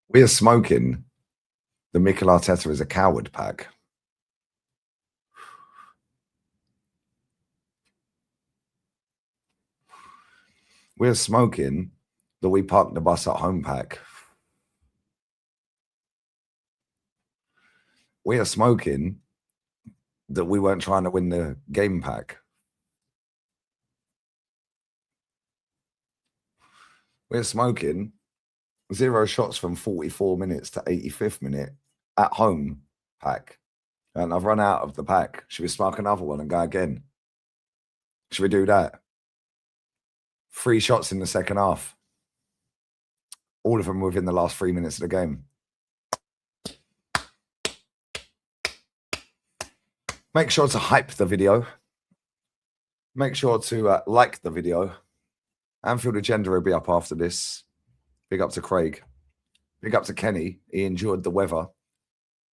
We are smoking the Mikel Arteta is a coward pack. We're smoking that we parked the bus at home pack. We are smoking that we weren't trying to win the game pack. We're smoking 0 shots from 44 minutes to 85th minute at home pack. And I've run out of the pack. Should we smoke another one and go again? Should we do that? 3 shots in the second half. All of them within the last 3 minutes of the game. Make sure to hype the video. Make sure to like the video. Anfield Agenda will be up after this. Big up to Craig. Big up to Kenny. He endured the weather.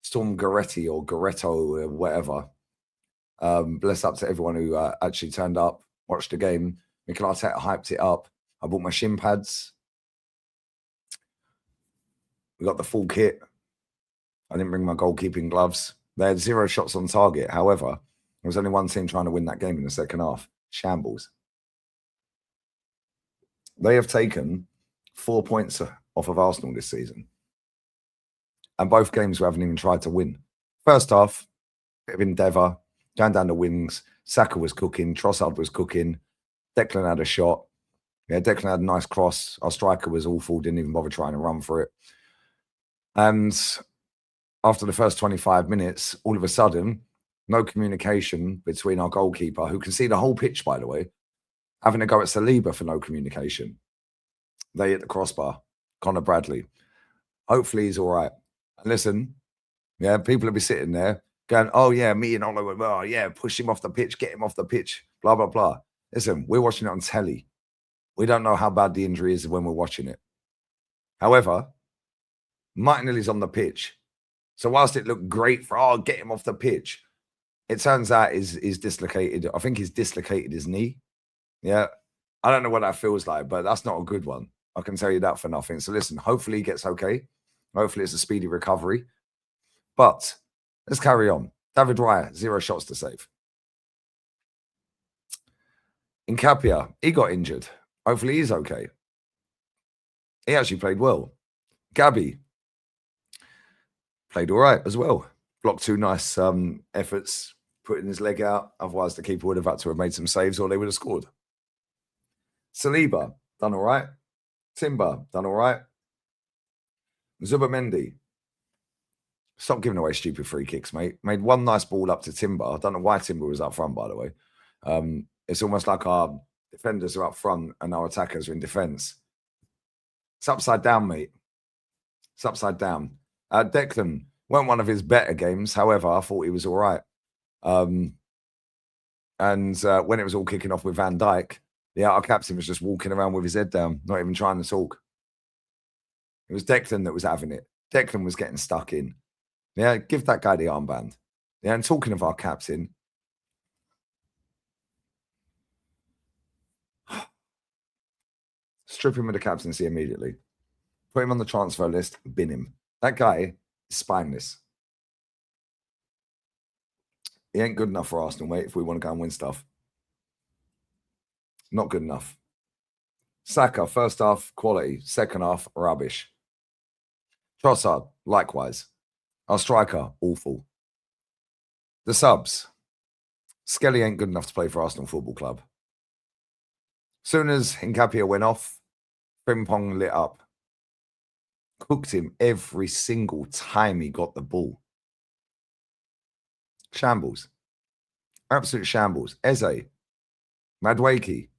Storm Goretti or Goretto or whatever. Bless up to everyone who actually turned up, watched the game. Mikel Arteta hyped it up. I bought my shin pads. We got the full kit. I didn't bring my goalkeeping gloves. They had 0 shots on target. However, there was only one team trying to win that game in the second half. Shambles. They have taken 4 points off of Arsenal this season. And both games we haven't even tried to win. First half, bit of endeavour, going down the wings. Saka was cooking. Trossard was cooking. Declan had a shot. Yeah, Declan had a nice cross. Our striker was awful, didn't even bother trying to run for it. And after the first 25 minutes, all of a sudden, no communication between our goalkeeper, who can see the whole pitch, by the way, having a go at Saliba for no communication. They hit the crossbar. Connor Bradley. Hopefully he's all right. And listen, yeah, people will be sitting there going, oh, yeah, me and Oliver, oh, yeah, push him off the pitch, get him off the pitch, blah, blah, blah. Listen, we're watching it on telly. We don't know how bad the injury is when we're watching it. However, Martinelli's on the pitch. So whilst it looked great for, oh, get him off the pitch, it turns out he's dislocated. I think he's dislocated his knee. Yeah. I don't know what that feels like, but that's not a good one. I can tell you that for nothing. So listen, hopefully he gets okay. Hopefully it's a speedy recovery. But let's carry on. David Raya, 0 shots to save. Nkapia, he got injured. Hopefully he's okay. He actually played well. Gabby played all right as well. Blocked 2 nice efforts, putting his leg out. Otherwise, the keeper would have had to have made some saves or they would have scored. Saliba, done all right. Timber, done all right. Zubamendi, stop giving away stupid free kicks, mate. Made 1 nice ball up to Timber. I don't know why Timber was up front, by the way. It's almost like our defenders are up front and our attackers are in defence. It's upside down, mate. It's upside down. Declan weren't one of his better games. However, I thought he was all right. And when it was all kicking off with Van Dijk, yeah, our captain was just walking around with his head down, not even trying to talk. It was Declan that was having it. Declan was getting stuck in. Yeah, give that guy the armband. Yeah, and talking of our captain, strip him of the captaincy immediately. Put him on the transfer list, bin him. That guy is spineless. He ain't good enough for Arsenal, mate, if we want to go and win stuff. Not good enough. Saka, first half, quality. Second half, rubbish. Trossard, likewise. Our striker, awful. The subs. Skelly ain't good enough to play for Arsenal Football Club. Soon as Nkapia went off, Frimpong lit up. Cooked him every single time he got the ball. Shambles. Absolute shambles. Eze. Madueke.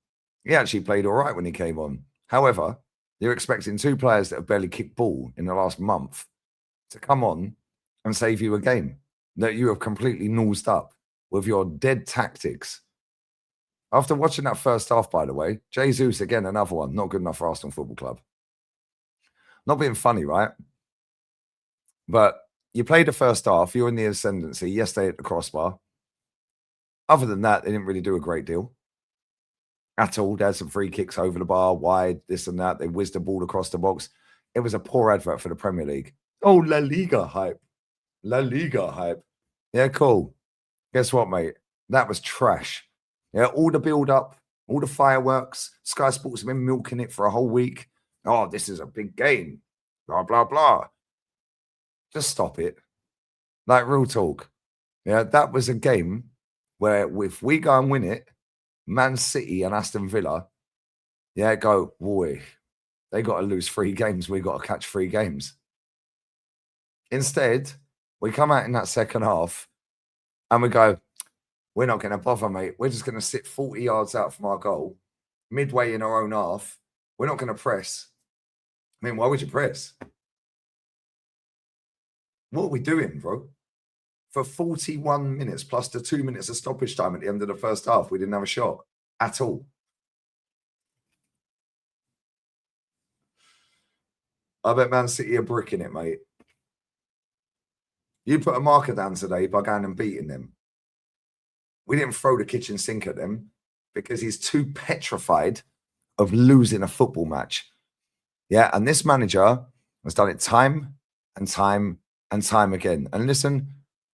He actually played all right when he came on. However, you're expecting 2 players that have barely kicked ball in the last month to come on and save you a game that you have completely nosed up with your dead tactics. After watching that first half, by the way, Jesus, again, another one, not good enough for Arsenal Football Club. Not being funny, right? But you played the first half, you're in the ascendancy, yes, they hit the crossbar. Other than that, they didn't really do a great deal at all. They had some free kicks over the bar, wide, this and that. They whizzed the ball across the box. It was a poor advert for the Premier League. Oh, La Liga hype. La Liga hype. Yeah, cool. Guess what, mate? That was trash. Yeah, all the build-up, all the fireworks. Sky Sports have been milking it for a whole week. Oh, this is a big game. Blah, blah, blah. Just stop it. Like, real talk. Yeah, that was a game where if we go and win it, Man City and Aston Villa, yeah, go, boy, they got to lose 3 games. We got to catch 3 games. Instead, we come out in that second half and we go, we're not going to bother, mate. We're just going to sit 40 yards out from our goal, midway in our own half. We're not going to press. I mean, why would you press? What are we doing, bro? For 41 minutes plus the 2 minutes of stoppage time at the end of the first half, we didn't have a shot at all. I bet Man City are bricking it, mate. You put a marker down today by going and beating them. We didn't throw the kitchen sink at them because he's too petrified of losing a football match. Yeah, and this manager has done it time and time and time again. And listen,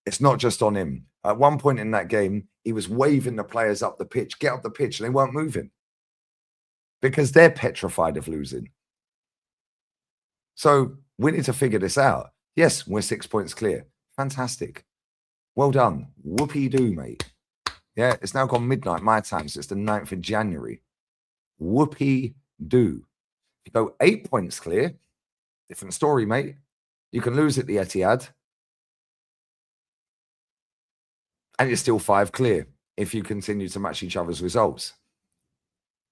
it's not just on him. At one point in that game, he was waving the players up the pitch, get up the pitch, and they weren't moving because they're petrified of losing. So we need to figure this out. Yes, we're 6 points clear. Fantastic. Well done. Whoopee-doo, mate. Yeah, it's now gone midnight my time, so it's the 9th of January. Whoopee-doo. If you go 8 points clear, different story, mate. You can lose at the Etihad, and you're still 5 clear if you continue to match each other's results.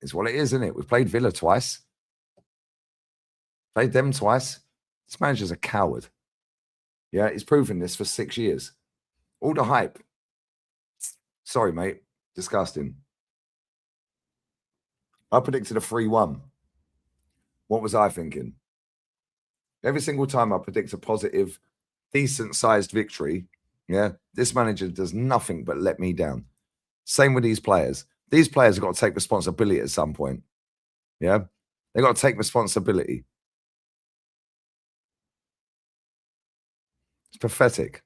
It's what it is, isn't it? We've played Villa twice. Played them twice. This manager's a coward. Yeah, he's proven this for 6 years. All the hype. Sorry, mate. Disgusting. I predicted a 3-1. What was I thinking? Every single time I predict a positive, decent-sized victory, yeah, this manager does nothing but let me down. Same with these players. These players have got to take responsibility at some point. Yeah, they've got to take responsibility. It's pathetic.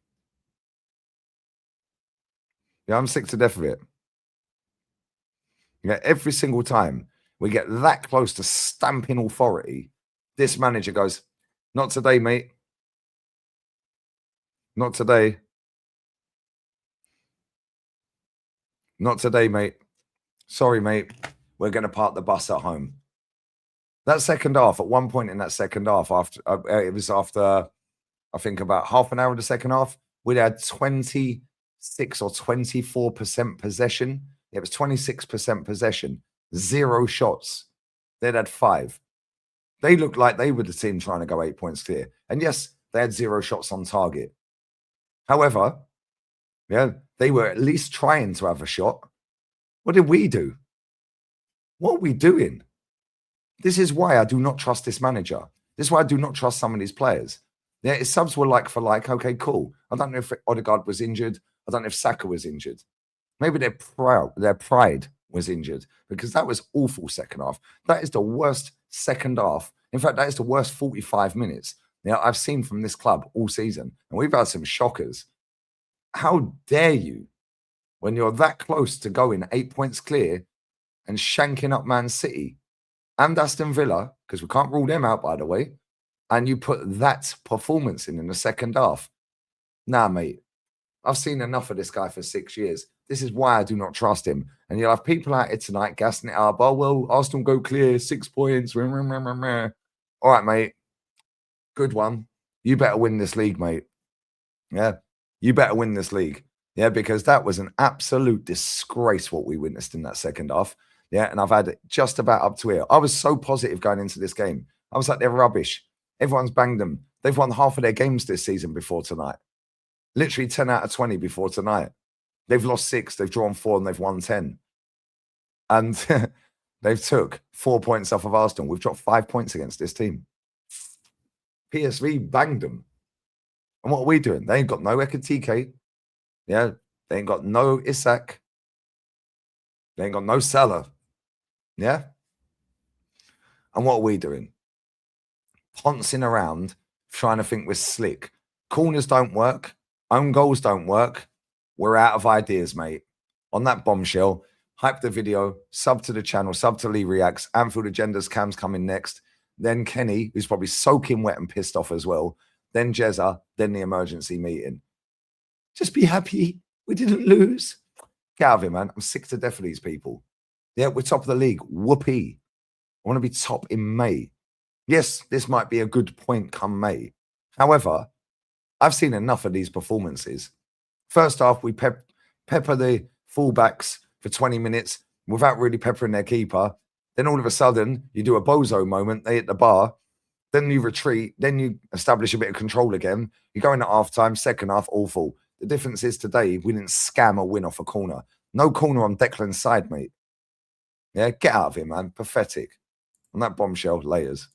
Yeah, I'm sick to death of it. Yeah, every single time we get that close to stamping authority, this manager goes, not today, mate. Not today. Not today, mate. Sorry, mate. We're going to park the bus at home. That second half, at one point in that second half, after it was after, I think, about half an hour of the second half, we'd had 26 or 24% possession. It was 26% possession, 0 shots. They'd had 5. They looked like they were the team trying to go 8 points clear. And yes, they had 0 shots on target. However, yeah, they were at least trying to have a shot. What did we do? What are we doing? This is why I do not trust this manager. This is why I do not trust some of these players. Yeah, his subs were like for like. Okay, cool. I don't know if Odegaard was injured. I don't know if Saka was injured. Maybe their pride was injured because that was awful second half. That is the worst second half. In fact, that is the worst 45 minutes I've seen from this club all season. And we've had some shockers. How dare you, when you're that close to going 8 points clear and shanking up Man City and Aston Villa, because we can't rule them out, by the way, and you put that performance in the second half. Nah, mate. I've seen enough of this guy for 6 years. This is why I do not trust him. And you'll have people out here tonight gassing it up. Oh, well, Arsenal go clear, 6 points. All right, mate. Good one. You better win this league, mate. Yeah. You better win this league. Yeah, because that was an absolute disgrace what we witnessed in that second half. Yeah, and I've had it just about up to here. I was so positive going into this game. I was like, they're rubbish. Everyone's banged them. They've won half of their games this season before tonight. Literally 10 out of 20 before tonight. They've lost 6, they've drawn 4, and they've won 10. And they've took 4 points off of Arsenal. We've dropped 5 points against this team. PSV banged them. And what are we doing? They ain't got no Ekatike. Yeah, they ain't got no Isak. They ain't got no Salah. Yeah? And what are we doing? poncing around, trying to think we're slick. Corners don't work. Own goals don't work. We're out of ideas, mate. On that bombshell, hype the video, sub to the channel, sub to Lee Reacts, Anfield Agendas, Cam's coming next. Then Kenny, who's probably soaking wet and pissed off as well. Then Jezza, then the emergency meeting. Just be happy we didn't lose. Get out of here, man. I'm sick to death of these people. Yeah, we're top of the league. Whoopee. I want to be top in May. Yes, this might be a good point come May. However, I've seen enough of these performances. First half, we pepper the fullbacks for 20 minutes without really peppering their keeper. Then all of a sudden, you do a bozo moment. They hit the bar. Then you retreat. Then you establish a bit of control again. You go in at half-time, second half, awful. The difference is today, we didn't scam a win off a corner. No corner on Declan's side, mate. Yeah, get out of here, man. Pathetic. On that bombshell, layers.